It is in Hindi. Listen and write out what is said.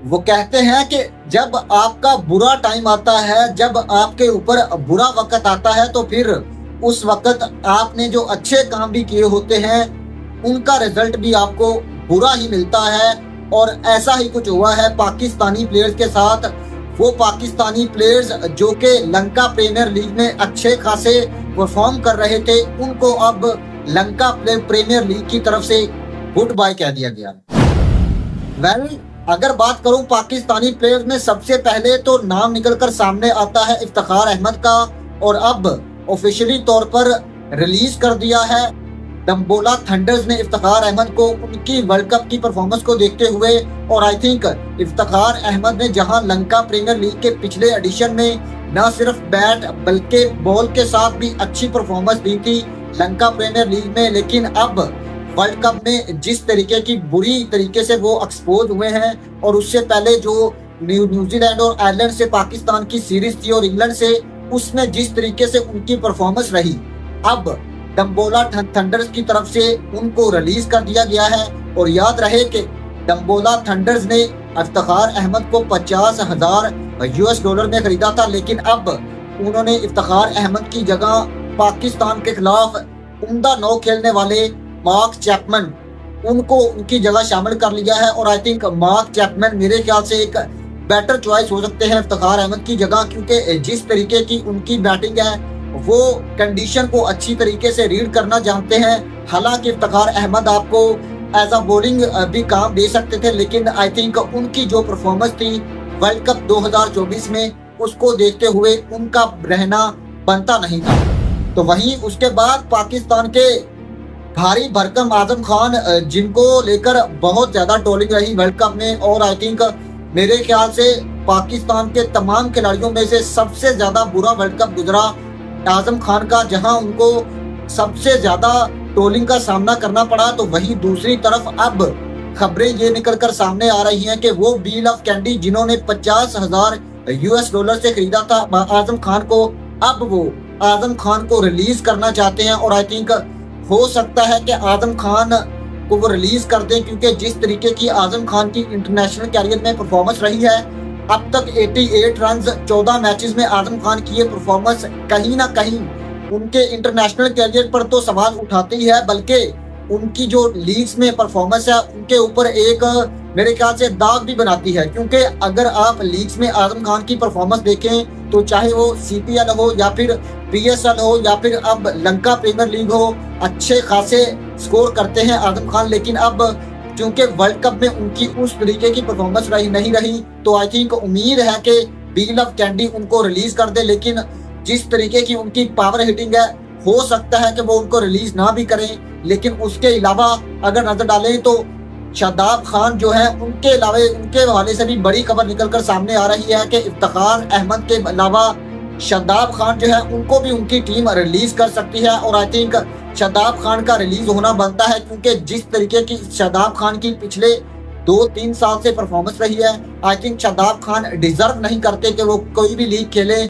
वो कहते हैं कि जब आपका बुरा टाइम आता है, जब आपके ऊपर बुरा वक्त आता है, तो फिर उस वक्त आपने जो अच्छे काम भी किए होते हैं उनका रिजल्ट भी आपको बुरा ही मिलता है। और ऐसा ही कुछ हुआ है पाकिस्तानी प्लेयर्स के साथ। वो पाकिस्तानी प्लेयर्स जो कि लंका प्रीमियर लीग में अच्छे खासे परफॉर्म कर रहे थे, उनको अब लंका प्रीमियर लीग की तरफ से गुड बाय कह दिया गया। अगर बात करूं पाकिस्तानी प्लेयर्स में, सबसे पहले तो नाम निकलकर सामने आता है इफ्तिखार अहमद का, और अब ऑफिशियली तौर पर रिलीज कर दिया है डम्बोला थंडर्स ने इफ्तिखार अहमद को उनकी वर्ल्ड कप की परफॉर्मेंस को देखते हुए। और आई थिंक इफ्तिखार अहमद ने जहां लंका प्रीमियर लीग के पिछले एडिशन में न सिर्फ बैट बल्कि बॉल के साथ भी अच्छी परफॉर्मेंस दी थी लंका प्रीमियर लीग में, लेकिन अब वर्ल्ड कप में जिस तरीके की बुरी तरीके से वो एक्सपोज हुए हैं, और उससे पहले जो न्यूजीलैंड और आयरलैंड से पाकिस्तान की सीरीज थी और इंग्लैंड से, उसमें जिस तरीके से उनकी परफॉर्मेंस रही, अब डम्बोला थंडर्स की तरफ से उनको रिलीज कर दिया गया है। और याद रहे कि डम्बोला थंडर्स ने इफ्तिखार अहमद को $50,000 में खरीदा था, लेकिन अब उन्होंने इफ्तिखार अहमद की जगह पाकिस्तान के खिलाफ उम्दा नौ खेलने वाले मार्क चैपमैन, उनको उनकी जगह शामिल कर लिया है। और आई थिंक मार्क चैपमैन मेरे ख्याल से एक बेटर चॉइस हो सकते हैं इफ्तिखार अहमद की जगह, क्योंकि जिस तरीके की उनकी बैटिंग है वो कंडीशन को अच्छी तरीके से रीड करना जानते हैं। हालांकि इफ्तिखार अहमद आपको एज अ बॉलिंग भी काम दे सकते थे, लेकिन आई थिंक उनकी जो परफॉर्मेंस थी वर्ल्ड कप 2024 में, उसको देखते हुए उनका रहना बनता नहीं था। तो वहीं उसके बाद पाकिस्तान के भारी भरकम आजम खान, जिनको लेकर बहुत ज्यादा ट्रोलिंग रही वर्ल्ड कप में, और आई थिंक मेरे ख्याल से पाकिस्तान के तमाम खिलाड़ियों में से सबसे ज्यादा बुरा वर्ल्ड कप गुजरा आजम खान का, जहां उनको सबसे ज्यादा ट्रोलिंग का सामना करना पड़ा। तो वहीं दूसरी तरफ अब खबरें ये निकलकर सामने आ रही हैं कि वो बील ऑफ कैंडी जिन्होंने $50,000 से खरीदा था आजम खान को, अब वो आजम खान को रिलीज करना चाहते हैं। और आई थिंक हो सकता है कि आजम खान को वो रिलीज कर दें, क्योंकि जिस तरीके की आजम खान की इंटरनेशनल कैरियर में परफॉर्मेंस रही है, अब तक 88 रन 14 मैचेस में आजम खान की ये परफॉर्मेंस कहीं ना कहीं उनके इंटरनेशनल कैरियर पर तो सवाल उठाती ही है, बल्कि उनकी जो लीग्स में परफॉर्मेंस है उनके ऊपर एक मेरे ख्याल से दाग भी बनाती है। क्योंकि अगर आप लीग्स में आजम खान की परफॉर्मेंस देखें, तो चाहे वो CPL हो या फिर PSL हो या फिर अब लंका प्रीमियर लीग हो, अच्छे खासे स्कोर करते हैं आजम खान, लेकिन अब क्योंकि वर्ल्ड कप में उनकी उस तरीके की परफॉर्मेंस नहीं रही, तो आई थिंक उम्मीद है कि बील ऑफ कैंडी उनको रिलीज कर दे। लेकिन जिस तरीके की उनकी पावर हिटिंग है, हो सकता है कि वो उनको रिलीज ना भी करें। लेकिन उसके अलावा अगर नजर डालें तो शादाब खान जो है, उनके अलावा उनके हवाले से भी बड़ी खबर निकलकर सामने आ रही है कि इफ्तिखार अहमद के अलावा शादाब खान जो है उनको भी उनकी टीम रिलीज कर सकती है। और आई थिंक शादाब खान का रिलीज होना बनता है, क्योंकि जिस तरीके की शादाब खान की पिछले 2-3 साल से परफॉर्मेंस रही है, I think Shadab Khan deserve नहीं करते कि वो कोई भी लीग खेले।